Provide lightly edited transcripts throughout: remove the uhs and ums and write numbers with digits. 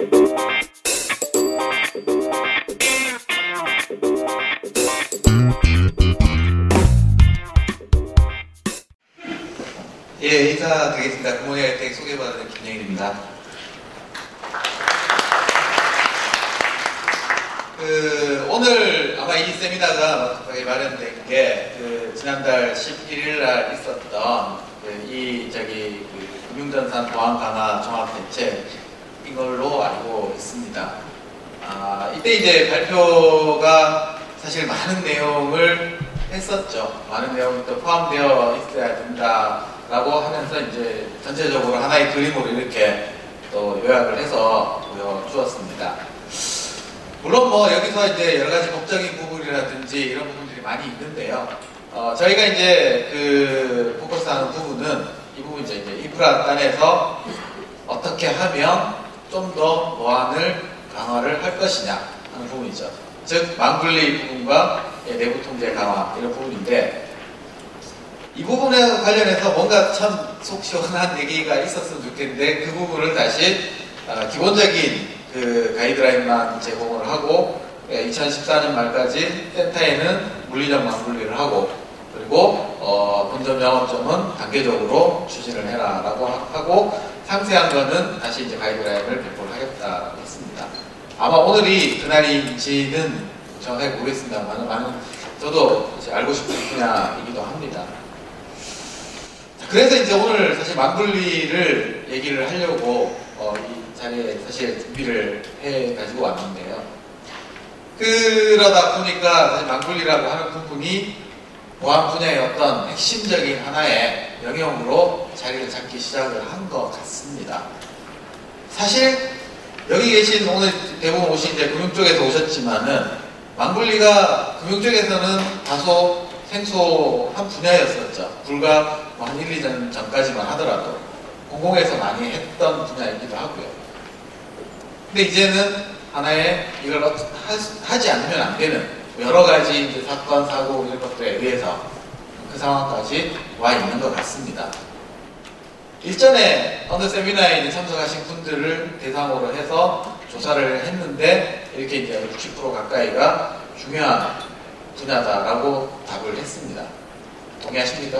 예, 인사드리겠습니다. 굿모닝 하이텍 소개받은 김영일입니다. 오늘 아마 이 세미나가 마련된 게 지난달 11일 날 있었던 금융전산 보안 강화 종합대책인 걸로 알고 있습니다. 이때 이제 발표가 사실 많은 내용을 했었죠. 많은 내용이 또 포함되어 있어야 된다라고 하면서 이제 전체적으로 하나의 그림으로 이렇게 또 요약을 해서 보여주었습니다. 물론 뭐 여기서 이제 여러 가지 법적인 부분이라든지 이런 부분들이 많이 있는데요. 저희가 이제 포커스하는 부분은 이 부분 이제 인프라 단에서 어떻게 하면 좀 더 보안을 강화를 할 것이냐 하는 부분이죠. 즉 망분리 부분과 내부 통제 강화 이런 부분인데, 이 부분에 관련해서 뭔가 참 속 시원한 얘기가 있었으면 좋겠는데 그 부분을 다시 기본적인 가이드라인만 제공을 하고 2014년 말까지 센터에는 물리적 망분리를 하고, 그리고 본점 영업점은 단계적으로 추진을 해라 라고 하고, 상세한 거는 다시 이제 가이드라인을 배포를 하겠다고 했습니다. 아마 오늘이 그날인지는 정확하게 모르겠습니다만 저도 알고 싶은 분야이기도 합니다. 그래서 이제 오늘 사실 망분리를 얘기를 하려고 이 자리에 사실 준비를 해가지고 왔는데요. 그러다 보니까 사실 망분리라고 하는 부분이 보안 분야의 어떤 핵심적인 하나의 영역으로 자리를 잡기 시작을 한 것 같습니다. 사실 여기 계신 오늘 대부분 오신 이제 금융 쪽에서 오셨지만은 망분리가 금융 쪽에서는 다소 생소한 분야였었죠. 불과 한 1, 2년 전까지만 하더라도 공공에서 많이 했던 분야이기도 하고요. 근데 이제는 하나의 이걸 하지 않으면 안 되는 여러 가지 이제 사건, 사고 이런 것들에 의해서 그 상황까지 와 있는 것 같습니다. 일전에 어느 세미나에 이제 참석하신 분들을 대상으로 해서 조사를 했는데 이렇게 이제 60% 가까이가 중요한 분야다라고 답을 했습니다. 동의하십니까?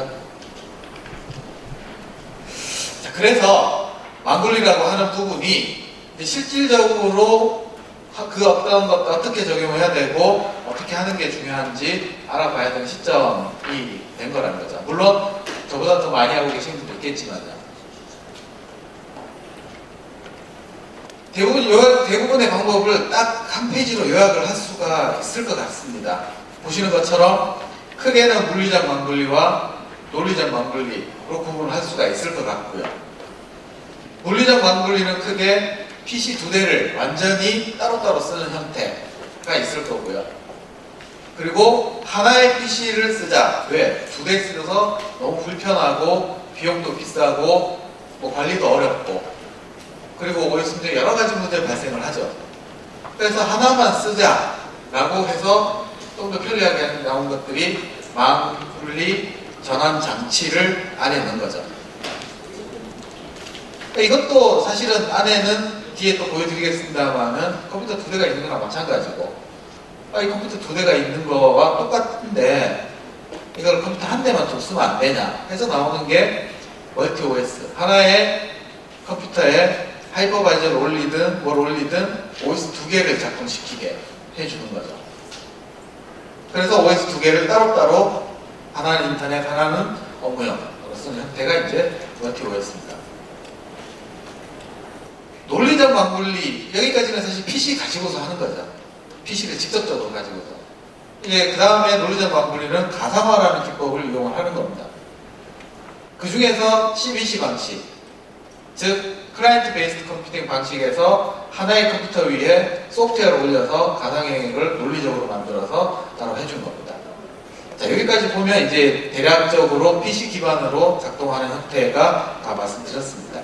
자, 그래서 망분리라고 하는 부분이 실질적으로 그 어떤 것도 어떻게 적용해야 되고 어떻게 하는 게 중요한지 알아봐야 되는 시점이 된 거라는 거죠. 물론 저보다 더 많이 하고 계신 분도 있겠지만요. 대부분의 방법을 딱 한 페이지로 요약을 할 수가 있을 것 같습니다. 보시는 것처럼 크게는 물리적 망분리와 논리적 망분리로 구분을 할 수가 있을 것 같고요. 물리적 망분리는 크게 PC 2대를 완전히 따로따로 쓰는 형태가 있을 거고요. 그리고 하나의 PC를 쓰자. 왜? 2대 쓰셔서 너무 불편하고 비용도 비싸고 관리도 어렵고, 그리고 오히려 여러 가지 문제가 발생을 하죠. 그래서 하나만 쓰자라고 해서 좀 더 편리하게 나온 것들이 망분리 전환 장치를 안에 넣은 거죠. 이것도 사실은 안에는 뒤에 또 보여드리겠습니다만은 컴퓨터 2대가 있는 거랑 마찬가지고, 이 컴퓨터 2대가 있는 거와 똑같은데 이걸 컴퓨터 한 대만 좀 쓰면 안 되냐 해서 나오는 게 멀티 OS. 하나의 컴퓨터에 하이퍼바이저를 올리든 뭘 올리든 OS 2개를 작동시키게 해주는 거죠. 그래서 OS 2개를 따로따로, 하나는 인터넷, 하나는 업무용으로 쓰는 형태가 이제 멀티 OS입니다. 논리적 망분리, 여기까지는 사실 PC 가지고서 하는 거죠. PC를 직접적으로 가지고서. 이제 그 다음에 논리적 망분리는 가상화라는 기법을 이용을 하는 겁니다. 그 중에서 CBC 방식, 즉 클라이언트 베이스드 컴퓨팅 방식에서 하나의 컴퓨터 위에 소프트웨어를 올려서 가상행위를 논리적으로 만들어서 따로 해준 겁니다. 자, 여기까지 보면 이제 대략적으로 PC 기반으로 작동하는 형태가 다 말씀드렸습니다.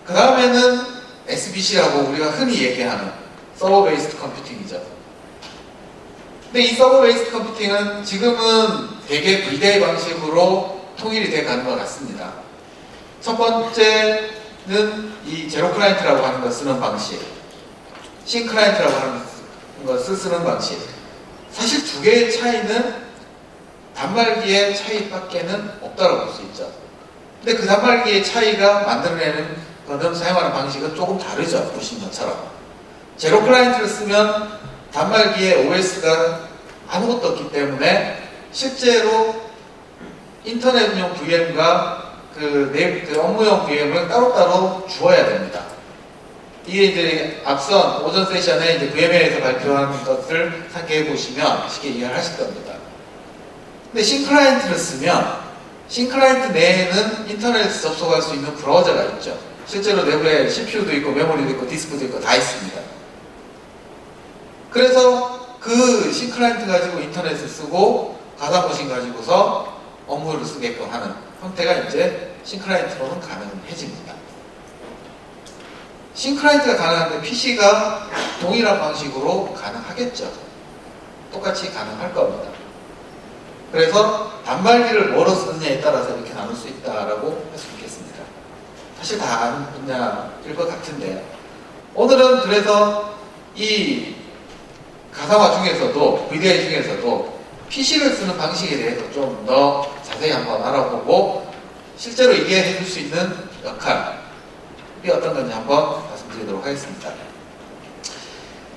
그 다음에는 SBC라고 우리가 흔히 얘기하는 서버 베이스드 컴퓨팅이죠. 근데 이 서버 베이스드 컴퓨팅은 지금은 대개 VDI 방식으로 통일이 돼 가는 것 같습니다. 첫 번째는 이 제로 클라이언트라고 하는 걸 쓰는 방식, 싱 클라이언트라고 하는 것을 쓰는 방식. 사실 두 개의 차이는 단말기의 차이밖에는 없다고 볼 수 있죠. 근데 그 단말기의 차이가 만들어내는 거는 사용하는 방식은 조금 다르죠. 보신 것처럼. 제로 클라이언트를 쓰면 단말기에 OS가 아무것도 없기 때문에 실제로 인터넷용 VM과 그 업무용 VM을 따로따로 주어야 됩니다. 이게 이제 앞선 오전 세션에 이제 VM에서 발표한 것을 상기해 보시면 쉽게 이해를 하실 겁니다. 근데 싱클라이언트를 쓰면 싱클라이언트 내에는 인터넷에 접속할 수 있는 브라우저가 있죠. 실제로 내부에 CPU도 있고 메모리도 있고 디스크도 있고 다 있습니다. 그래서 그 싱클라이언트 가지고 인터넷을 쓰고 가상머신 가지고서 업무를 쓰게끔 하는 형태가 이제 싱클라이언트로는 가능해집니다. 싱클라이언트가 가능한데 PC가 동일한 방식으로 가능하겠죠. 똑같이 가능할 겁니다. 그래서 단말기를 뭐로 쓰느냐에 따라서 이렇게 나눌 수 있다라고 할 수 있겠습니다. 사실 다 아는 분야일 것 같은데요. 오늘은 그래서 이 가상화 중에서도 VDI 중에서도 PC를 쓰는 방식에 대해서 좀 더 자세히 한번 알아보고 실제로 이게 해줄 수 있는 역할이 어떤 건지 한번 말씀드리도록 하겠습니다.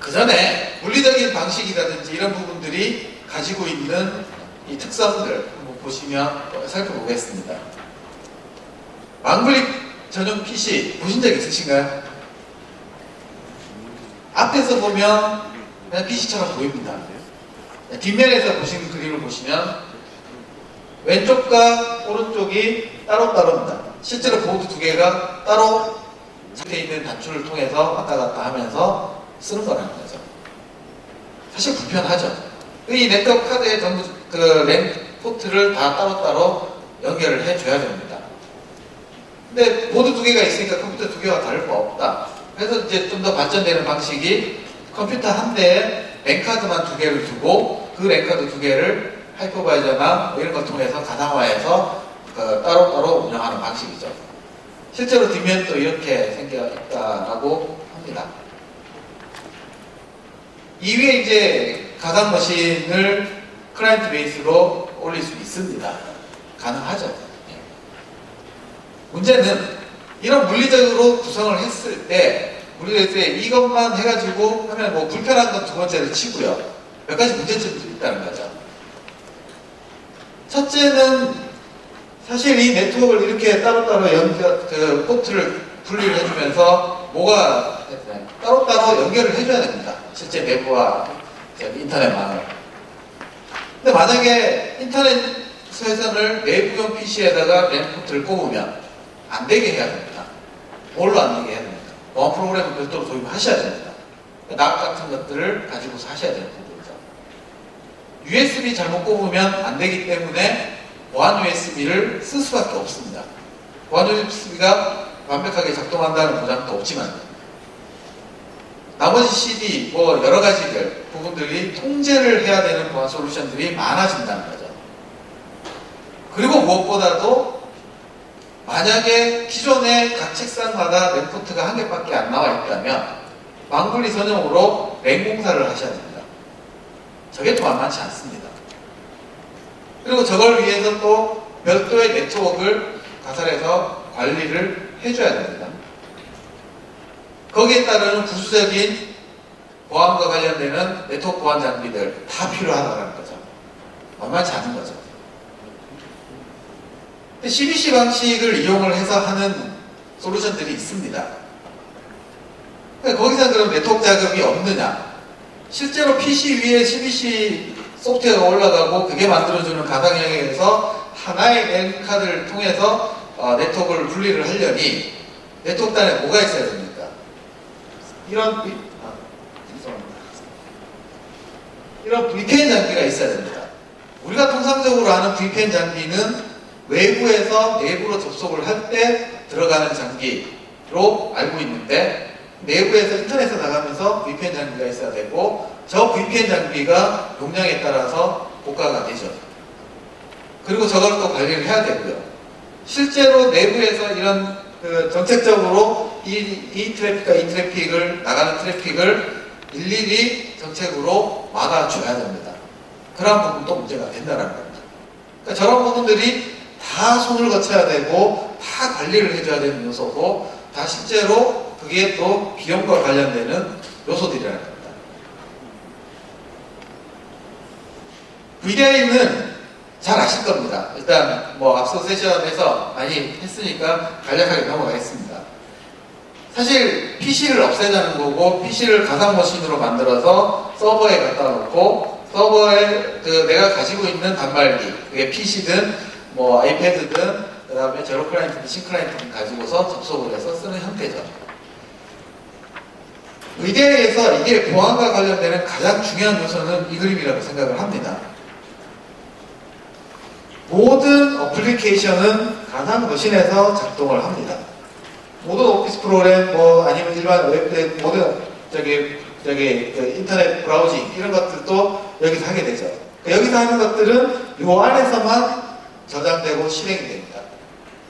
그 전에 물리적인 방식이라든지 이런 부분들이 가지고 있는 이 특성들 한번 보시면 살펴보겠습니다. 망블릭 전용 PC 보신 적 있으신가요? 앞에서 보면 그냥 PC처럼 보입니다. 뒷면에서 보신 그림을 보시면 왼쪽과 오른쪽이 따로따로입니다. 실제로 보드 두 개가 따로 상태에 있는 단추를 통해서 왔다 갔다 하면서 쓰는 거라는 거죠. 사실 불편하죠. 이 네트워크 카드에 전부 그 랜 포트를 다 따로따로 연결을 해줘야 됩니다. 근데 보드 두 개가 있으니까 컴퓨터 두 개와 다를 바 없다. 그래서 이제 좀 더 발전되는 방식이 컴퓨터 한 대에 랜카드만 두 개를 두고 그 랜카드 두 개를 하이퍼바이저나 뭐 이런 걸 통해서 가상화해서 따로따로 운영하는 방식이죠. 실제로 뒷면도 이렇게 생겨 있다라고 합니다. 이 위에 이제 가상 머신을 클라이언트 베이스로 올릴 수 있습니다. 가능하죠. 문제는 이런 물리적으로 구성을 했을 때 이것만 해가지고 하면 뭐 불편한 건 두 번째를 치고요. 몇 가지 문제점도 있다는 거죠. 첫째는 사실 이 네트워크를 이렇게 따로따로 포트를 분리를 해주면서 뭐가 따로따로 연결을 해줘야 됩니다. 실제 내부와 인터넷망을. 근데 만약에 인터넷에서는 내부용 PC에다가 랜 포트를 꼽으면 안 되게 해야 됩니다. 뭘로 안 되게 해야 됩니까? 보안 프로그램을 별도로 도입하셔야 됩니다. 납 같은 것들을 가지고서 하셔야 되는 부분이죠. USB 잘못 꼽으면 안 되기 때문에 보안 USB를 쓸 수밖에 없습니다. 보안 USB가 완벽하게 작동한다는 보장도 없지만 나머지 CD 뭐 여러 가지들 부분들이 통제를 해야 되는 보안 솔루션들이 많아진다는 거죠. 그리고 무엇보다도 만약에 기존의 각 책상마다 랜 포트가 한 개밖에 안 나와 있다면 망분리 전용으로 랜 공사를 하셔야 됩니다. 저게 또 만만치 않습니다. 그리고 저걸 위해서 또 별도의 네트워크를 가설해서 관리를 해줘야 됩니다. 거기에 따르는 부수적인 보안과 관련되는 네트워크 보안 장비들 다 필요하다는 거죠. 만만치 않은 거죠. CBC 방식을 이용을 해서 하는 솔루션들이 있습니다. 거기서 그럼 네트워크 자금이 없느냐? 실제로 PC 위에 CBC 소프트웨어가 올라가고 그게 만들어주는 가상 영역에서 하나의 랜 카드를 통해서 네트워크를 분리를 하려니 네트워크 단에 뭐가 있어야 됩니까? 이런 VPN 장비가 있어야 됩니다. 우리가 통상적으로 아는 VPN 장비는 외부에서 내부로 접속을 할 때 들어가는 장비로 알고 있는데 내부에서 인터넷에 나가면서 VPN 장비가 있어야 되고 저 VPN 장비가 용량에 따라서 고가가 되죠. 그리고 저걸 또 관리를 해야 되고요. 실제로 내부에서 이런 그 정책적으로 이 트래픽과 이 트래픽을 나가는 트래픽을 일일이 정책으로 막아줘야 됩니다. 그런 부분도 문제가 된다는 겁니다. 그러니까 저런 부분들이 다 손을 거쳐야 되고 다 관리를 해줘야 되는 요소고 다 실제로 그게 또 비용과 관련되는 요소들이라는 겁니다. VDI는 잘 아실 겁니다. 일단 뭐 앞서 세션에서 많이 했으니까 간략하게 넘어가겠습니다. 사실 PC를 없애자는 거고 PC를 가상 머신으로 만들어서 서버에 갖다 놓고 서버에 그 내가 가지고 있는 단말기 그게 PC든 뭐 아이패드든 그 다음에 제로 클라이언트든 신 클라이언트든 가지고서 접속을 해서 쓰는 형태죠. VDI에서 이게 보안과 관련되는 가장 중요한 요소는 이 그림이라고 생각을 합니다. 모든 어플리케이션은 가상 머신에서 작동을 합니다. 모든 오피스 프로그램, 뭐 아니면 일반 웹, 모든 그 인터넷 브라우징 이런 것들도 여기서 하게 되죠. 여기서 하는 것들은 이 안에서만 저장되고 실행이 됩니다.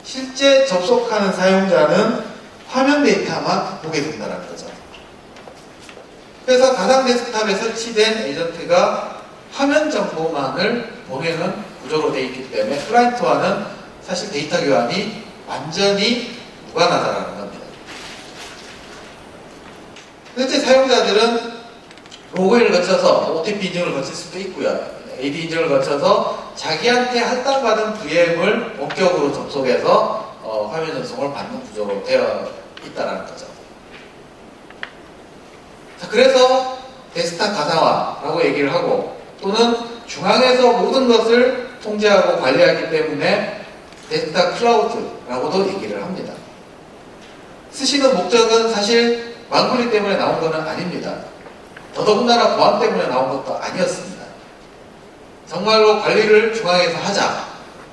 실제 접속하는 사용자는 화면 데이터만 보게 된다는 거죠. 그래서 가상 데스크탑에 설치된 에이전트가 화면 정보만을 보내는 구조로 되어 있기 때문에 클라이언트와는 사실 데이터 교환이 완전히 무관하다는 겁니다. 실제 사용자들은 로그인을 거쳐서 OTP 인증을 거칠 수도 있고요. AD 인증을 거쳐서 자기한테 할당받은 VM을 원격으로 접속해서 화면 전송을 받는 구조로 되어 있다는 거죠. 자, 그래서 데스크탑 가상화라고 얘기를 하고 또는 중앙에서 모든 것을 통제하고 관리하기 때문에 데스크탑 클라우드라고도 얘기를 합니다. 쓰시는 목적은 사실 망굴리 때문에 나온 것은 아닙니다. 더더군다나 보안 때문에 나온 것도 아니었습니다. 정말로 관리를 중앙에서 하자.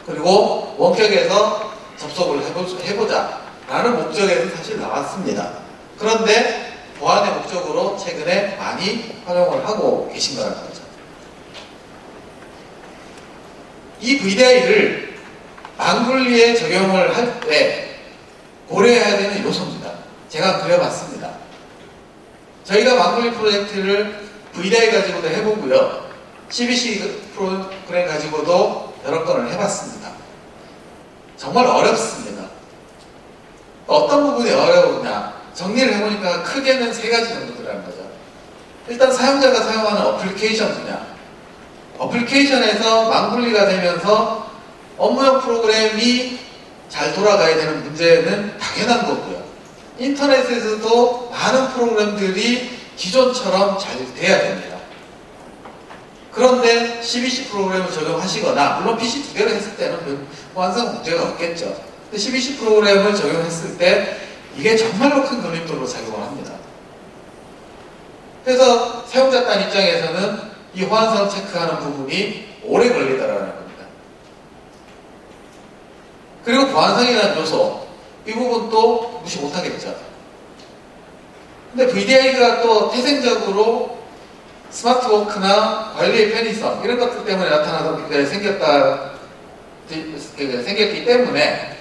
그리고 원격에서 접속을 해보자. 라는 목적에서 사실 나왔습니다. 그런데 보안의 목적으로 최근에 많이 활용을 하고 계신 거라는 거죠. 이 VDI를 망굴리에 적용을 할 때 고려해야 되는 요소입니다. 제가 그려봤습니다. 저희가 망굴리 프로젝트를 VDI 가지고도 해보고요. CBC 프로그램 가지고도 여러 건을 해봤습니다. 정말 어렵습니다. 어떤 부분이 어려우냐 정리를 해보니까 크게는 3가지 정도 들어가는 거죠. 일단 사용자가 사용하는 어플리케이션 분야 어플리케이션에서 망굴리가 되면서 업무용 프로그램이 잘 돌아가야 되는 문제는 당연한 거고요. 인터넷에서도 많은 프로그램들이 기존처럼 잘 돼야 됩니다. 그런데 CBC 프로그램을 적용하시거나 물론 PC 2개를 했을 때는 완성 문제가 없겠죠. 근데 CBC 프로그램을 적용했을 때 이게 정말로 큰 걸림돌로 작용을 합니다. 그래서 사용자 단 입장에서는 이 호환성 체크하는 부분이 오래 걸리더라는 겁니다. 그리고 보안성이라는 요소, 이 부분도 무시 못하겠죠. 근데 VDI가 또 태생적으로 스마트워크나 관리의 편의성 이런 것들 때문에 생겼기 때문에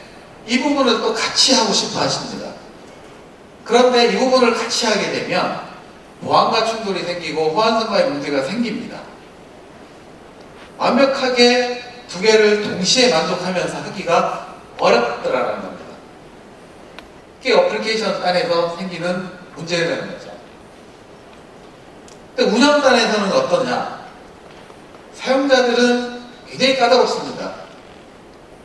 이 부분을 또 같이 하고 싶어 하십니다. 그런데 이 부분을 같이 하게 되면 보안과 충돌이 생기고 호환성과의 문제가 생깁니다. 완벽하게 2개를 동시에 만족하면서 하기가 어렵더라는 겁니다. 그게 어플리케이션 단에서 생기는 문제라는 거죠. 근데 운영 단에서는 어떠냐? 사용자들은 굉장히 까다롭습니다.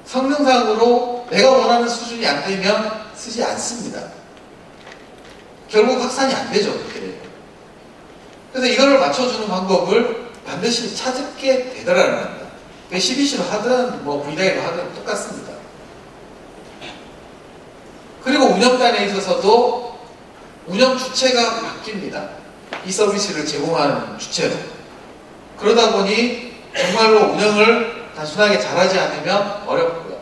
성능상으로 내가 원하는 수준이 안 되면 쓰지 않습니다. 결국 확산이 안 되죠. 그렇게 되면. 그래서 이거를 맞춰주는 방법을 반드시 찾게 되더라는 겁니다. CBC로 하든 뭐 VDI로 하든 똑같습니다. 그리고 운영단에 있어서도 운영 주체가 바뀝니다. 이 서비스를 제공하는 주체로. 그러다 보니 정말로 운영을 단순하게 잘하지 않으면 어렵고요.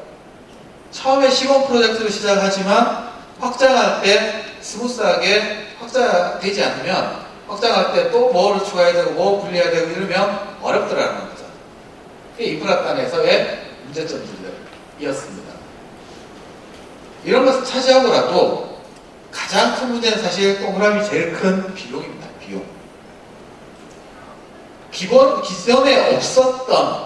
처음에 시범 프로젝트를 시작하지만 확장할 때 스무스하게 확장되지 않으면 확장할 때 또 뭐를 추가해야 되고 뭐 분리해야 되고 이러면 어렵더라는 거죠. 그게 인프라 단에서의 문제점들이었습니다. 이런 것을 차지하고라도 가장 큰 문제는 사실 동그라미 제일 큰 비용입니다. 비용. 기존에 없었던,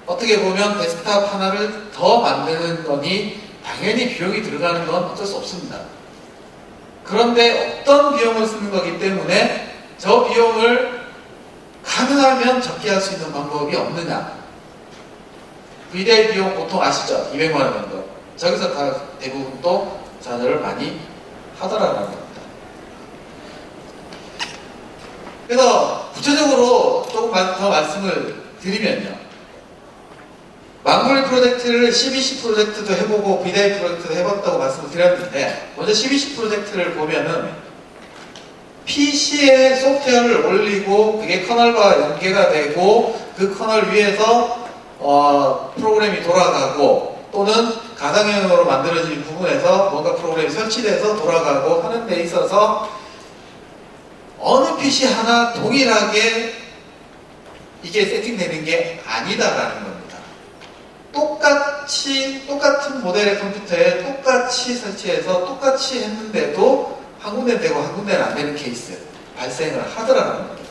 어떻게 보면 데스크탑 하나를 더 만드는 거니 당연히 비용이 들어가는 건 어쩔 수 없습니다. 그런데 어떤 비용을 쓰는 거기 때문에 저 비용을 가능하면 적게 할 수 있는 방법이 없느냐. VDI 비용 보통 아시죠? 200만 원 정도. 저기서 다 대부분 또 자료를 많이 하더라는 겁니다. 그래서 구체적으로 조금 더 말씀을 드리면요. 망고리 프로젝트를 CBC 프로젝트도 해보고 VDI 프로젝트도 해봤다고 말씀을 드렸는데, 먼저 CBC 프로젝트를 보면은 PC에 소프트웨어를 올리고 그게 커널과 연계가 되고 그 커널 위에서 프로그램이 돌아가고 또는 가상형으로 만들어진 부분에서 뭔가 프로그램이 설치돼서 돌아가고 하는 데 있어서 어느 PC 하나 동일하게 이게 세팅되는 게 아니다라는 겁니다. 똑같은 모델의 컴퓨터에 똑같이 설치해서 똑같이 했는데도 한 군데는 되고 한 군데는 안 되는 케이스 발생을 하더라는 겁니다.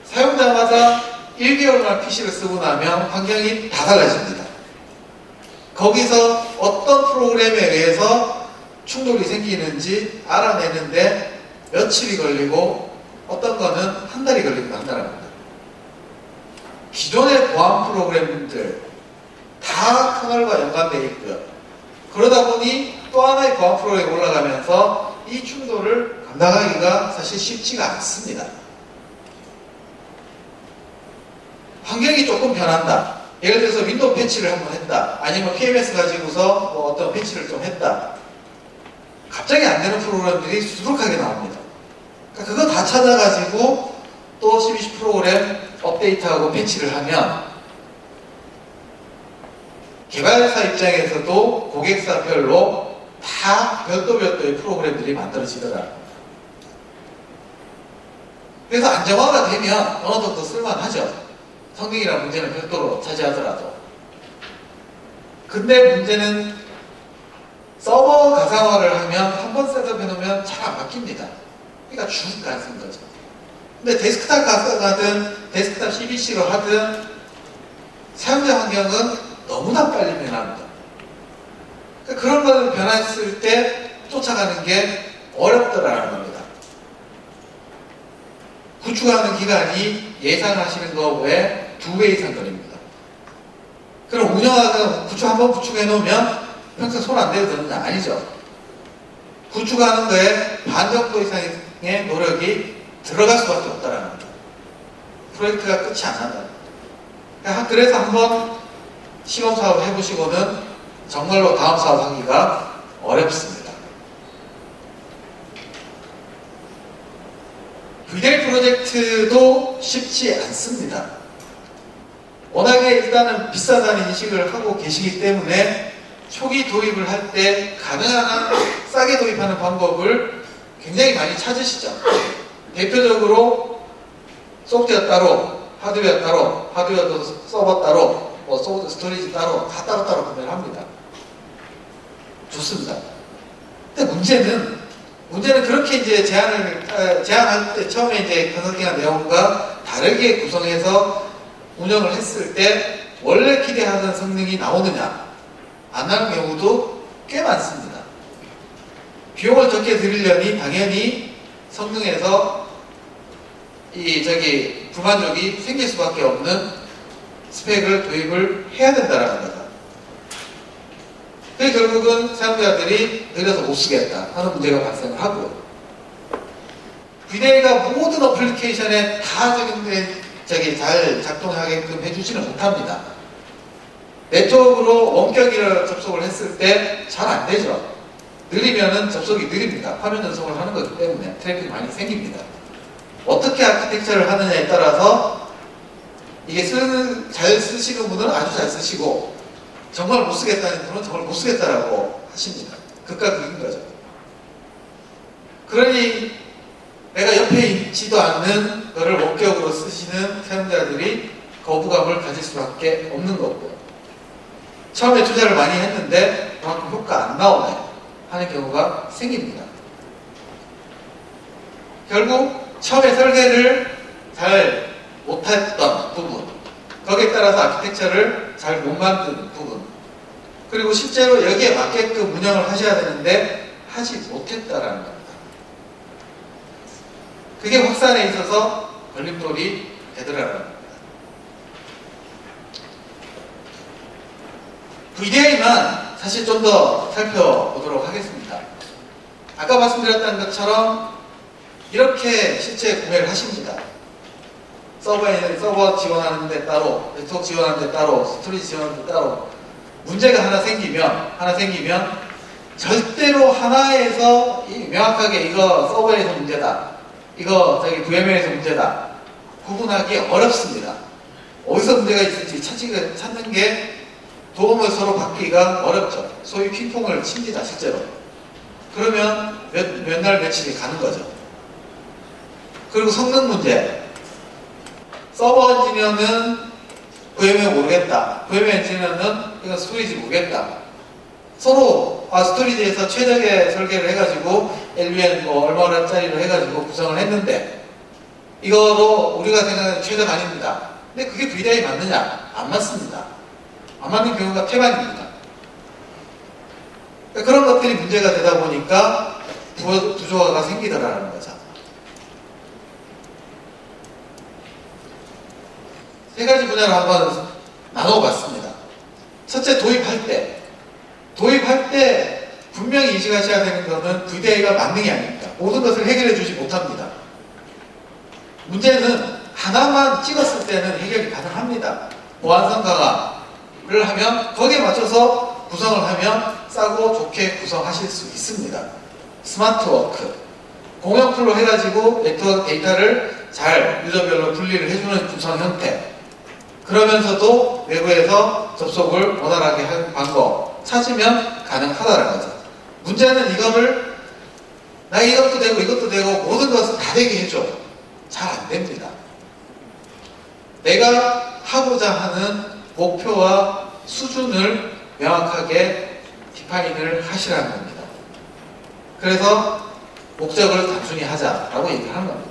사용자마다 1개월만 PC를 쓰고 나면 환경이 다 달라집니다. 거기서 어떤 프로그램에 의해서 충돌이 생기는지 알아내는데 며칠이 걸리고 어떤 거는 한 달이 걸리기도 한다는 겁니다. 기존의 보안 프로그램들 다 커널과 연관되어 있고요. 그러다 보니 또 하나의 보안 프로그램이 올라가면서 이 충돌을 감당하기가 사실 쉽지가 않습니다. 환경이 조금 변한다. 예를 들어서 윈도우 패치를 한번 했다. 아니면 PMS 가지고서 뭐 어떤 패치를 좀 했다. 갑자기 안 되는 프로그램들이 수두룩하게 나옵니다. 그러니까 그거 다 찾아가지고 또 CBC 프로그램 업데이트하고 패치를 하면 개발사 입장에서도 고객사별로 다 별도의 프로그램들이 만들어지더라. 그래서 안정화가 되면 어느 정도 쓸만하죠. 성능이나 문제는 별도로 차지하더라도. 근데 문제는 서버 가상화를 하면 한 번 셋업해 놓으면 잘 안 바뀝니다. 그러니까 죽을 가능성인 거죠. 근데 데스크탑 가상화든 데스크탑 CBC로 하든 사용자 환경은 너무나 빨리 변합니다. 그러니까 그런 것을 변했을 때 쫓아가는 게 어렵더라는 겁니다. 구축하는 기간이 예상하시는 거 외에 2배 이상 걸립니다. 그럼 운영하다가 한번 구축해 놓으면 평생 손 안 대도 되느냐? 아니죠. 구축하는 거에 반 정도 이상의 노력이 들어갈 수밖에 없다는 겁니다. 프로젝트가 끝이 안 난다. 그래서 한번 시범 사업 해보시고는 정말로 다음 사업 하기가 어렵습니다. VDI 프로젝트도 쉽지 않습니다. 워낙에 일단은 비싸다는 인식을 하고 계시기 때문에 초기 도입을 할 때 가능한 한 싸게 도입하는 방법을 굉장히 많이 찾으시죠. 대표적으로 소프트웨어 따로, 하드웨어 따로, 하드웨어도 서버 따로, 뭐 소프트 스토리지 따로 다 따로따로 구매를 합니다. 좋습니다. 근데 문제는 그렇게 이제 제안할 때 처음에 이제 컨설팅한 내용과 다르게 구성해서 운영을 했을 때 원래 기대하던 성능이 나오느냐? 안 나는 경우도 꽤 많습니다. 비용을 적게 들이려니 당연히 성능에서 불만족이 생길 수밖에 없는 스펙을 도입을 해야 된다는 거다. 그래서 결국은 사용자들이 느려서 못 쓰겠다 하는 문제가 발생을 하고요. VDI가 모든 어플리케이션에 다 잘 작동하게끔 해주지는 못합니다. 네트워크로 원격으로 접속을 했을 때 잘 안 되죠. 느리면은 접속이 느립니다. 화면 전송을 하는 거기 때문에 트래픽이 많이 생깁니다. 어떻게 아키텍처를 하느냐에 따라서 이게 잘 쓰시는 분은 아주 잘 쓰시고 정말 못 쓰겠다는 분은 정말 못 쓰겠다라고 하십니다. 극과 극인 거죠. 그러니 내가 옆에 있지도 않는 거를 원격으로 쓰시는 사용자들이 거부감을 가질 수밖에 없는 거고요. 처음에 투자를 많이 했는데 그만큼 효과 안 나오네 하는 경우가 생깁니다. 결국 처음에 설계를 잘 못했던 부분, 거기에 따라서 아키텍처를 잘 못 만든 부분, 그리고 실제로 여기에 맞게끔 운영을 하셔야 되는데 하지 못했다라는 겁니다. 그게 확산에 있어서 걸림돌이 되더라는 겁니다. VDI만 사실 좀 더 살펴보도록 하겠습니다. 아까 말씀드렸던 것처럼 이렇게 실제 구매를 하십니다. 서버 지원하는 데 따로, 네트워크 지원하는 데 따로, 스토리지 지원하는 데 따로 문제가 하나 생기면 절대로 하나에서 명확하게 이거 서버에서 문제다, 이거 저기 VM에서 문제다 구분하기 어렵습니다. 어디서 문제가 있을지 찾는 게 도움을 서로 받기가 어렵죠. 소위 핑퐁을 칩니다, 실제로. 그러면 몇 날 며칠이 가는 거죠. 그리고 성능 문제. 서버 엔지니어는 VM에 모르겠다. VM 엔지니어는 이건 스토리지 모르겠다. 서로 스토리지에서 최적의 설계를 해가지고 LVN 뭐 얼마짜리로 해가지고 구성을 했는데 이거로 우리가 생각하는 최적 아닙니다. 근데 그게 VDI 맞느냐? 안 맞습니다. 안 맞는 경우가 태반입니다. 그런 것들이 문제가 되다 보니까 부조화가 생기더라는 거죠. 세 가지 분야를 한번 나눠봤습니다. 첫째, 도입할 때 분명히 인식하셔야 되는 것은 VDI가 만능이 아닙니다. 모든 것을 해결해 주지 못합니다. 문제는 하나만 찍었을 때는 해결이 가능합니다. 보안성 강화를 하면 거기에 맞춰서 구성을 하면 싸고 좋게 구성하실 수 있습니다. 스마트워크, 공용 풀로 해가지고 네트워크 데이터를 잘 유저별로 분리를 해주는 구성 형태, 그러면서도 외부에서 접속을 원활하게 하는 방법 찾으면 가능하다는 거죠. 문제는 이거를 나 이것도 되고 이것도 되고 모든 것을 다 되게 해줘. 잘 안 됩니다. 내가 하고자 하는 목표와 수준을 명확하게 디파인을 하시라는 겁니다. 그래서 목적을 단순히 하자라고 얘기를 하는 겁니다.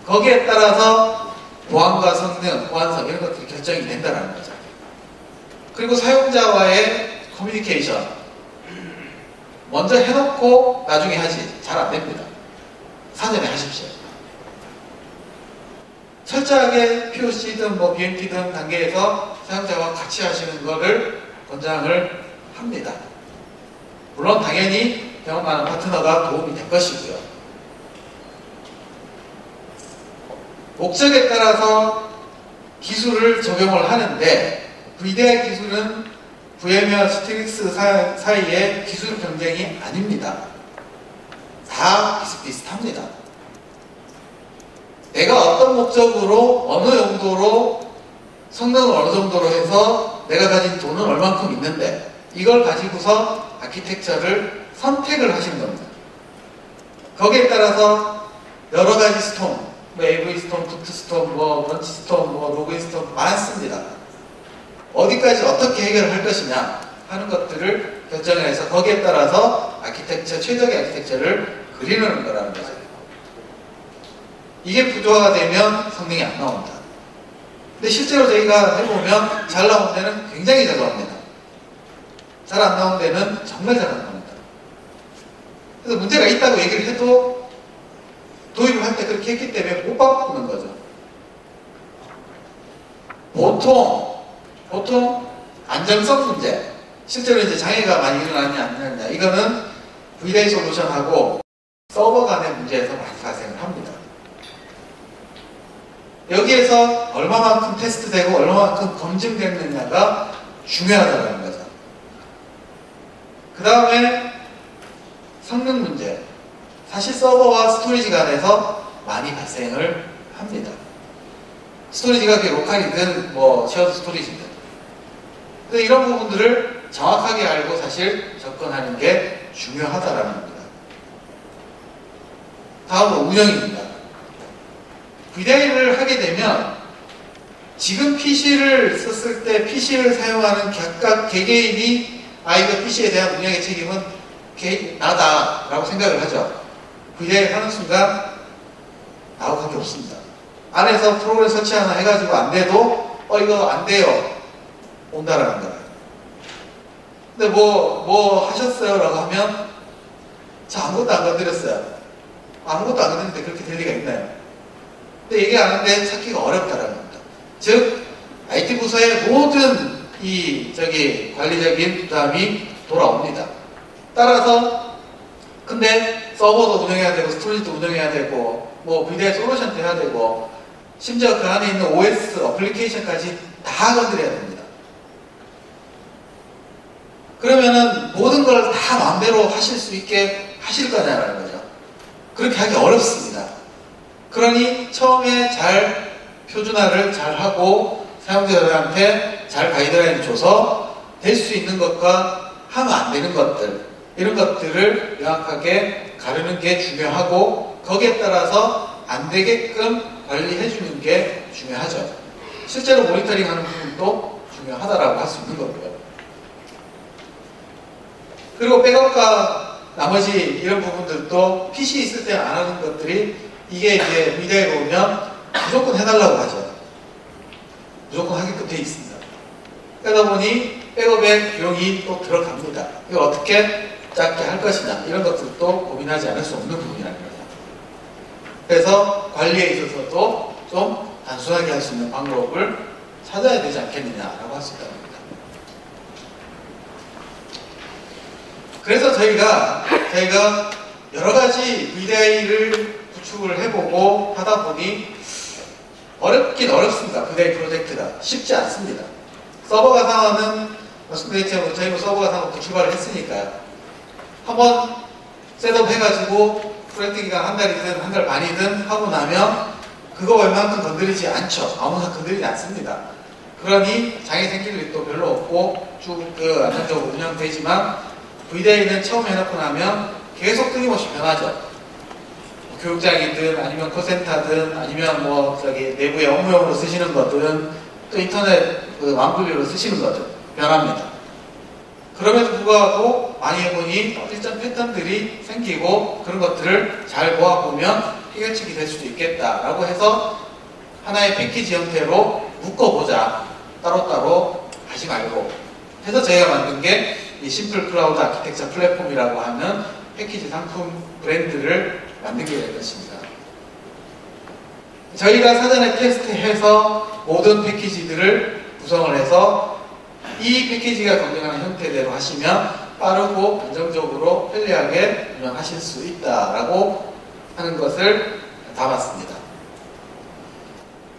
거기에 따라서 보안과 성능, 보안성 이런 것들이 결정이 된다는 거죠. 그리고 사용자와의 커뮤니케이션 먼저 해놓고 나중에 하지 잘 안 됩니다. 사전에 하십시오. 철저하게 POC든 뭐 BMT든 단계에서 사용자와 같이 하시는 것을 권장을 합니다. 물론 당연히 경험 많은 파트너가 도움이 될 것이고요. 목적에 따라서 기술을 적용을 하는데 VDI 기술은 VM와 스틱스 사이의 기술 경쟁이 아닙니다. 다 비슷비슷합니다. 내가 어떤 목적으로 어느 용도로 성능을 어느 정도로 해서 내가 가진 돈은 얼만큼 있는데 이걸 가지고서 아키텍처를 선택을 하시는 겁니다. 거기에 따라서 여러 가지 스톰, 뭐 AV 스톰, 부트 스톰, 뭐 브런치 스톰, 뭐 로그인 스톰 많습니다. 어디까지 어떻게 해결할 것이냐 하는 것들을 결정을 해서 거기에 따라서 아키텍처, 최적의 아키텍처를 그리는 거라는 거죠. 이게 부조화가 되면 성능이 안 나온다. 근데 실제로 저희가 해보면 잘 나온 데는 굉장히 잘 나옵니다. 잘 안 나온 데는 정말 잘 안 나옵니다. 그래서 문제가 있다고 얘기를 해도 도입을 할 때 그렇게 했기 때문에 못 바꾸는 거죠. 보통 안정성 문제, 실제로 이제 장애가 많이 일어나냐 안 일어나냐, 이거는 VDI 솔루션하고 서버 간의 문제에서 많이 발생을 합니다. 여기에서 얼마만큼 테스트되고 얼마만큼 검증됐느냐가 중요하다는 거죠. 그 다음에 성능 문제, 사실 서버와 스토리지 간에서 많이 발생을 합니다. 스토리지가 그게 로컬이든 뭐 쉐어드 스토리지든, 근데 이런 부분들을 정확하게 알고 사실 접근하는 게 중요하다라는 겁니다. 다음으로 운영입니다. VDI를 하게 되면 지금 PC를 썼을 때 PC를 사용하는 각각 개개인이 이거 PC에 대한 운영의 책임은 나다라고 생각을 하죠. VDI를 하는 순간 나올 밖에 없습니다. 안에서 프로그램 설치 하나 해가지고 안 돼도 이거 안 돼요. 온다라는 거예요. 근데 뭐 하셨어요? 라고 하면 저 아무것도 안 건드렸어요. 아무것도 안 건드렸는데 그렇게 될 리가 있나요? 근데 얘기 안 하는데 찾기가 어렵다라는 겁니다. 즉 IT 부서의 모든 관리적인 부담이 돌아옵니다. 따라서 근데 서버도 운영해야 되고 스토리지도 운영해야 되고 뭐 VDI 솔루션도 해야 되고 심지어 그 안에 있는 OS 어플리케이션까지 다 건드려야 됩니다. 그러면은 모든 걸 다 마음대로 하실 수 있게 하실 거냐라는 거죠. 그렇게 하기 어렵습니다. 그러니 처음에 잘 표준화를 잘 하고 사용자들한테 잘 가이드라인을 줘서 될 수 있는 것과 하면 안 되는 것들, 이런 것들을 명확하게 가르는 게 중요하고 거기에 따라서 안 되게끔 관리해 주는 게 중요하죠. 실제로 모니터링 하는 부분도 중요하다라고 할 수 있는 거고요. 그리고 백업과 나머지 이런 부분들도 PC 있을 때는 안 하는 것들이 이게 이제 VDI로 오면 무조건 해달라고 하죠. 무조건 하게끔 돼 있습니다. 그러다 보니 백업의 비용이 또 들어갑니다. 이걸 어떻게 작게 할 것이냐 이런 것들도 고민하지 않을 수 없는 부분이라는 거죠. 그래서 관리에 있어서도 좀 단순하게 할 수 있는 방법을 찾아야 되지 않겠느냐라고 할 수 있다는 겁니다. 그래서 저희가 여러 가지 VDI를 구축을 해보고 하다 보니 어렵긴 어렵습니다. VDI 프로젝트가 쉽지 않습니다. 서버 가상화는 말씀드렸지만 저희 서버 가상화부터 출발을 했으니까요. 한번 셋업 해가지고 프로젝트 기간 한 달이든 한 달 반이든 하고 나면 그거 얼마만큼 건드리지 않죠. 아무나 건드리지 않습니다. 그러니 장애 생길 일도 별로 없고 쭉 안정적으로 운영되지만 VDI는 처음 해놓고 나면 계속 끊임없이 변하죠. 교육장이든 아니면 콜센터든 아니면 내부의 업무용으로 쓰시는 거든 또 인터넷 완분류로 쓰시는 거죠. 변합니다. 그럼에도 불구하고 많이 해보니 일정 패턴들이 생기고 그런 것들을 잘 모아보면 해결책이 될 수도 있겠다라고 해서 하나의 패키지 형태로 묶어보자. 따로따로 하지 말고 해서 저희가 만든 게 이 심플 클라우드 아키텍처 플랫폼이라고 하는 패키지 상품 브랜드를 만들게 될 것입니다. 저희가 사전에 테스트해서 모든 패키지들을 구성을 해서 이 패키지가 검증하는 형태대로 하시면 빠르고 안정적으로 편리하게 운영하실 수 있다라고 하는 것을 담았습니다.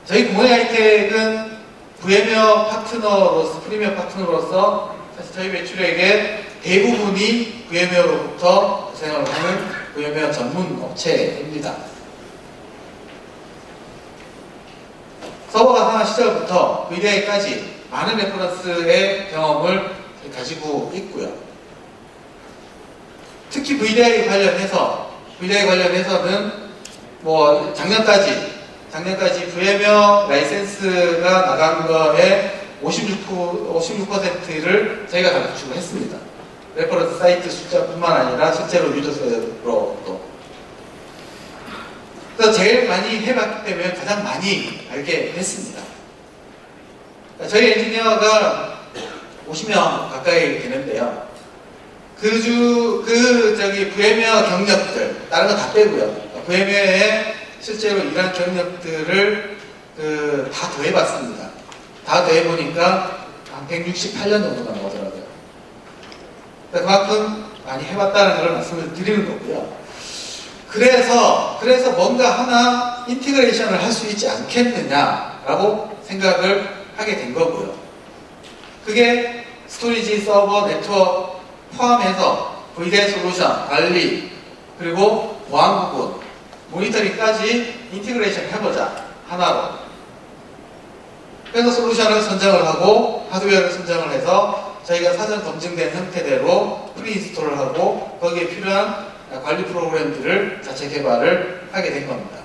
저희 구몬 하이텍은 프리미어 파트너로서 사실 저희 매출액의 대부분이 VM웨어로부터 구성을 하는 VM웨어 전문 업체입니다. 서버 가상화 시절부터 VDI까지 많은 레퍼런스의 경험을 가지고 있고요. 특히 VDI 관련해서는 작년까지 VM웨어 라이센스가 나간 거에 56%를 저희가 다 구축을 했습니다. 레퍼런스 사이트 숫자뿐만 아니라 실제로 유저수로도. 그래서 제일 많이 해봤기 때문에 가장 많이 알게 됐습니다. 저희 엔지니어가 50명 가까이 되는데요. VM웨어 경력들, 다른 거 다 빼고요. VM웨어에 실제로 일한 경력들을 다 더해봤습니다. 다 더해보니까 한 168년 정도가 나오더라고요. 그만큼 많이 해봤다는 걸 말씀을 드리는 거고요. 그래서 뭔가 하나 인티그레이션을 할 수 있지 않겠느냐라고 생각을 하게 된 거고요. 그게 스토리지, 서버, 네트워크 포함해서 VDI 솔루션, 관리, 그리고 보안 부분, 모니터링까지 인티그레이션 해보자. 하나로. 그래서 솔루션을 선정을 하고 하드웨어를 선정을 해서 저희가 사전 검증된 형태대로 프리인스톨을 하고 거기에 필요한 관리 프로그램들을 자체 개발을 하게 된 겁니다.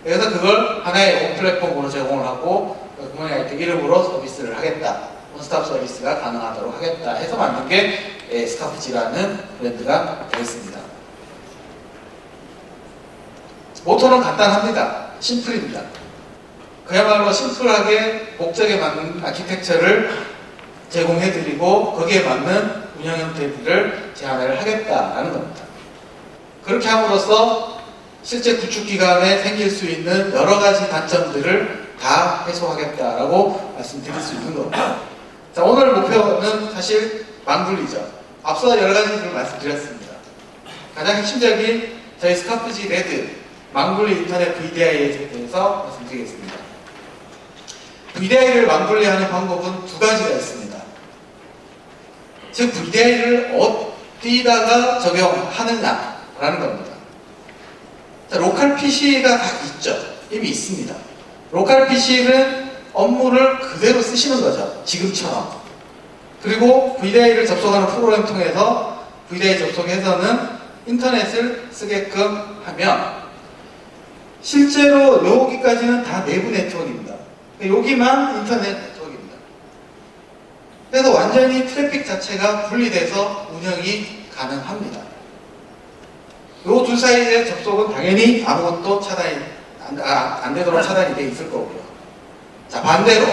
그래서 그걸 하나의 온 플랫폼으로 제공을 하고 굿모닝 IT 이름으로 서비스를 하겠다. 원스톱 서비스가 가능하도록 하겠다 해서 만든 게 스카프지라는 브랜드가 되었습니다. 모토는 간단합니다. 심플입니다. 그야말로 심플하게 목적에 맞는 아키텍처를 제공해드리고 거기에 맞는 운영 형태들을 제안을 하겠다라는 겁니다. 그렇게 함으로써 실제 구축기간에 생길 수 있는 여러 가지 단점들을 다 해소하겠다라고 말씀드릴 수 있는 겁니다. 자, 오늘 목표는 사실 망분리죠. 앞서 여러 가지를 말씀드렸습니다. 가장 핵심적인 저희 스카프지 레드 망분리 인터넷 VDI에 대해서 말씀드리겠습니다. VDI를 망분리하는 방법은 두 가지가 있습니다. 즉 VDI를 어디다가 적용하느냐라는 겁니다. 자, 로컬 PC가 다 있죠. 이미 있습니다. 로컬 PC는 업무를 그대로 쓰시는 거죠. 지금처럼. 그리고 VDI를 접속하는 프로그램 통해서 VDI 접속해서는 인터넷을 쓰게끔 하면 실제로 여기까지는 다 내부 네트워크입니다. 여기만 인터넷 네트워크입니다. 그래서 완전히 트래픽 자체가 분리돼서 운영이 가능합니다. 요 둘 사이의 접속은 당연히 아무것도 차단이 안 되도록 차단이 되어 있을 거고요. 자, 반대로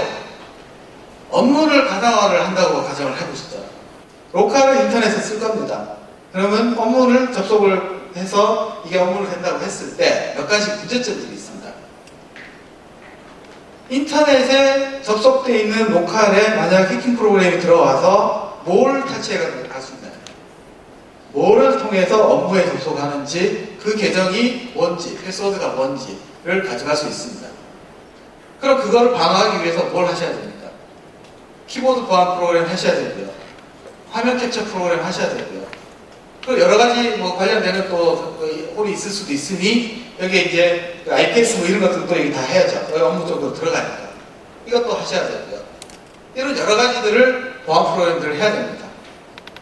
업무를 가상화를 한다고 가정을 해보시죠. 로컬은 인터넷을 쓸 겁니다. 그러면 업무를 접속을 해서 이게 업무를 된다고 했을 때 몇 가지 문제점들이 있습니다. 인터넷에 접속되어 있는 로컬에 만약 해킹 프로그램이 들어와서 뭘 탈취해 갈 수 있나요? 뭐를 통해서 업무에 접속하는지, 그 계정이 뭔지, 패스워드가 뭔지를 가져갈 수 있습니다. 그럼 그걸 방어하기 위해서 뭘 하셔야 됩니까? 키보드 보안 프로그램 하셔야 되고요. 화면 캡처 프로그램 하셔야 되고요. 그리고 여러 가지 관련되는 또 홀이 있을 수도 있으니 여기에 이제 IPS 이런 것들도 여기 다 해야죠. 여기 업무 쪽으로 들어가니까. 이것도 하셔야 되고요. 이런 여러 가지들을 보안 프로그램들을 해야 됩니다.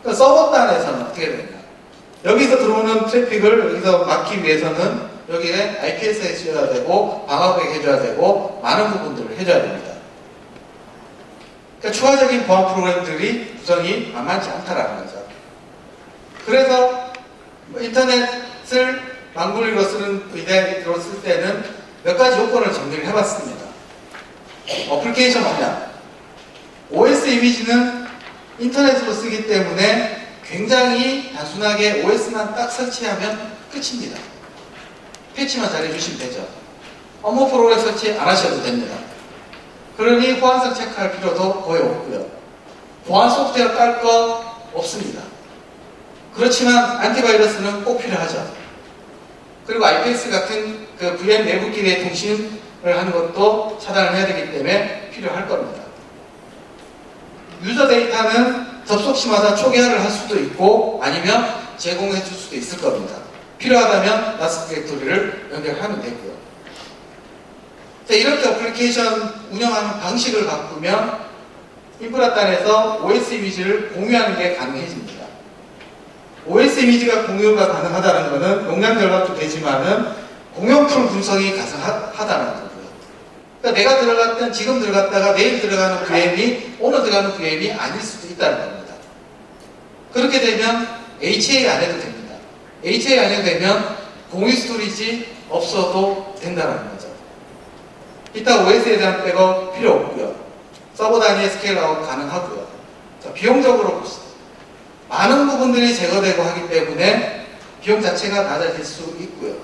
그러니까 서버 단에서는 어떻게 되냐? 여기서 들어오는 트래픽을 여기서 막기 위해서는 여기에 IPS 해줘야 되고 방화백 해줘야 되고 많은 부분들을 해줘야 됩니다. 그러니까 추가적인 보안 프로그램들이 구성이 만만치 않다라는 거죠. 그래서 인터넷을 망분리로 쓰는 VDI로 쓸 때는 몇 가지 요건을 정리를 해봤습니다. 어플리케이션 분야, OS 이미지는 인터넷으로 쓰기 때문에 굉장히 단순하게 OS만 딱 설치하면 끝입니다. 패치만 잘해주시면 되죠. 업무 프로그램 설치 안 하셔도 됩니다. 그러니 호환성 체크할 필요도 거의 없고요. 보안 소프트웨어 깔 거 없습니다. 그렇지만 안티바이러스는 꼭 필요하죠. 그리고 IPS 같은 그 VM 내부끼리의 통신을 하는 것도 차단을 해야 되기 때문에 필요할 겁니다. 유저 데이터는 접속 시마다 초기화를 할 수도 있고 아니면 제공해 줄 수도 있을 겁니다. 필요하다면 나스 디렉토리를 연결하면 되고요. 자, 이렇게 어플리케이션 운영하는 방식을 바꾸면 인프라 단에서 OS 이미지를 공유하는 게 가능해집니다. OS 이미지가 공유가 가능하다는 것은 용량 절감도 되지만은 공용풀 분석이 가능하다는 거고요. 그러니까 내가 들어갔던 지금 들어갔다가 내일 들어가는 VM이 오늘 들어가는 VM이 아닐 수도 있다는 겁니다. 그렇게 되면 HA 안 해도 됩니다. HA 안 해도 되면 공유 스토리지 없어도 된다는 거죠. 이따 OS에 대한 백업 필요 없고요. 서버 단위의 스케일아웃 가능하고요. 자, 비용적으로 봅시다. 많은 부분들이 제거되고 하기 때문에 비용 자체가 낮아질 수 있고요.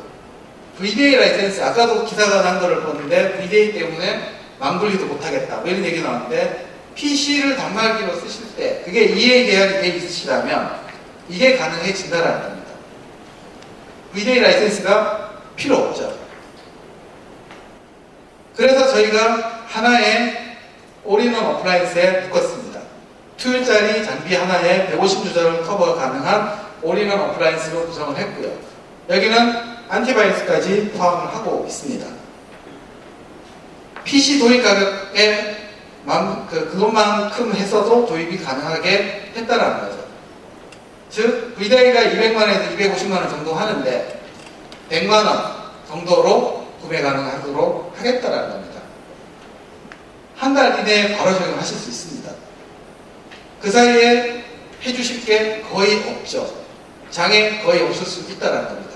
VDA 라이센스, 아까도 기사가 난 거를 봤는데 VDA 때문에 망분리도 못하겠다 뭐 이런 얘기 나왔는데 PC를 단말기로 쓰실 때 그게 EA 계약이 돼 있으시다면 이게 가능해진다라는 겁니다. VDA 라이센스가 필요 없죠. 그래서 저희가 하나의 올인원 어플라이언스에 묶었습니다. 2일짜리 장비 하나에 150유저를 커버가 가능한 올인원 어플라이언스로 구성을 했고요. 여기는 안티바이러스까지 포함을 하고 있습니다. PC 도입 가격에 그것만큼 했어도 도입이 가능하게 했다라는 거죠. 즉, VDI가 200만원에서 250만원 정도 하는데 100만원 정도로 구매 가능하도록 하겠다라는 겁니다. 한 달 이내에 바로 적용하실 수 있습니다. 그 사이에 해주실 게 거의 없죠. 장애 거의 없을 수 있다는 겁니다.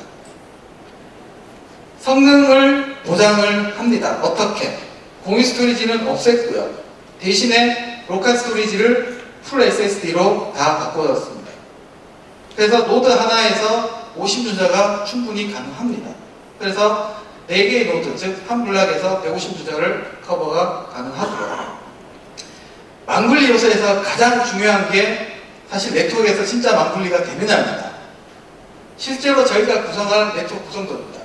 성능을 보장을 합니다. 어떻게? 공유 스토리지는 없앴고요. 대신에 로컬 스토리지를 풀 SSD로 다 바꿔줬습니다. 그래서 노드 하나에서 50유저가 충분히 가능합니다. 그래서 4개의 노드, 즉 한 블락에서 150유저를 커버가 가능하고요. 망분리 요소에서 가장 중요한 게 사실 네트워크에서 진짜 망분리가 되느냐입니다. 실제로 저희가 구성한 네트워크 구성도입니다.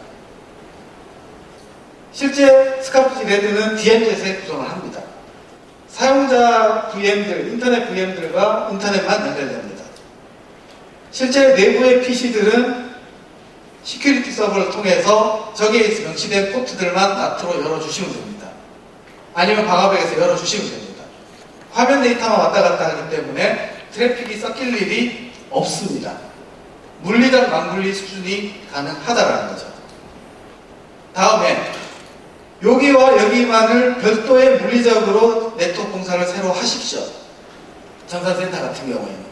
실제 스카프지 레드는 DMZ에 구성을 합니다. 사용자 VM들, 인터넷 VM들과 인터넷만 연결됩니다. 실제 내부의 PC들은 시큐리티 서버를 통해서 저기에 명시된 포트들만 나트로 열어주시면 됩니다. 아니면 방화벽에서 열어주시면 됩니다. 화면 데이터만 왔다 갔다 하기 때문에 트래픽이 섞일 일이 없습니다. 물리적 망분리 수준이 가능하다라는 거죠. 다음에 여기와 여기만을 별도의 물리적으로 네트워크 공사를 새로 하십시오. 전산센터 같은 경우에는.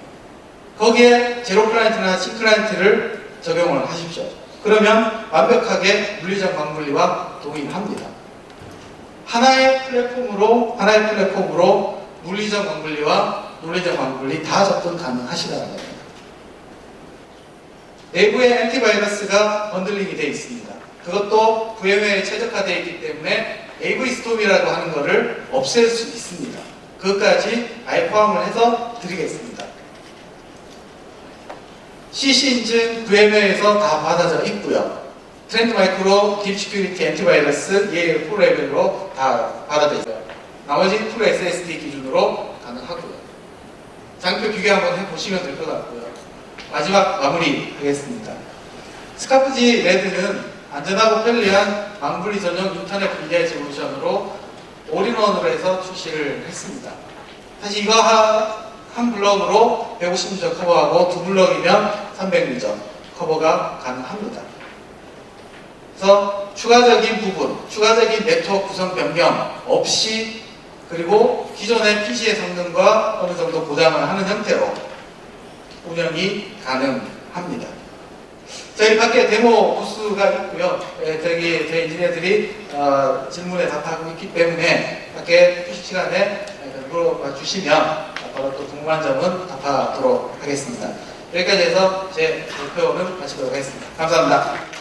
거기에 제로 클라이언트나 신 클라이언트를 적용을 하십시오. 그러면 완벽하게 물리적 망분리와 동일합니다. 하나의 플랫폼으로 물리적 망분리와 논리적 망분리 다 접근 가능하시다는 겁니다. 내부에 엔티바이러스가 번들링이 되어 있습니다. 그것도 VMware에 최적화되어 있기 때문에 AV 스톰이라고 하는 것을 없앨 수 있습니다. 그것까지 아예 포함을 해서 드리겠습니다. CC 인증 VMware에서 다 받아져 있고요. 트렌드 마이크로 딥 시큐리티 엔티바이러스 예일 풀 레벨로 다 받아져 있어요. 나머지 풀 SSD 기준으로 가능하고요. 장표 비교 한번 해보시면 될 것 같고요. 마지막 마무리 하겠습니다. 스카프지 레드는 안전하고 편리한 망분리 전용 인터넷 VDI 솔루션으로 올인원으로 해서 출시를 했습니다. 사실 이거 한 블럭으로 150유저 커버하고 두 블럭이면 300유저 커버가 가능합니다. 그래서 추가적인 부분, 추가적인 네트워크 구성 변경 없이 그리고 기존의 PC의 성능과 어느 정도 보장을 하는 형태로 운영이 가능합니다. 저희 밖에 데모 부스가 있고요. 저희 인지니어들이 질문에 답하고 있기 때문에 밖에 휴식 시간에 물어봐 주시면 바로 또 궁금한 점은 답하도록 하겠습니다. 여기까지 해서 제 발표는 마치도록 하겠습니다. 감사합니다.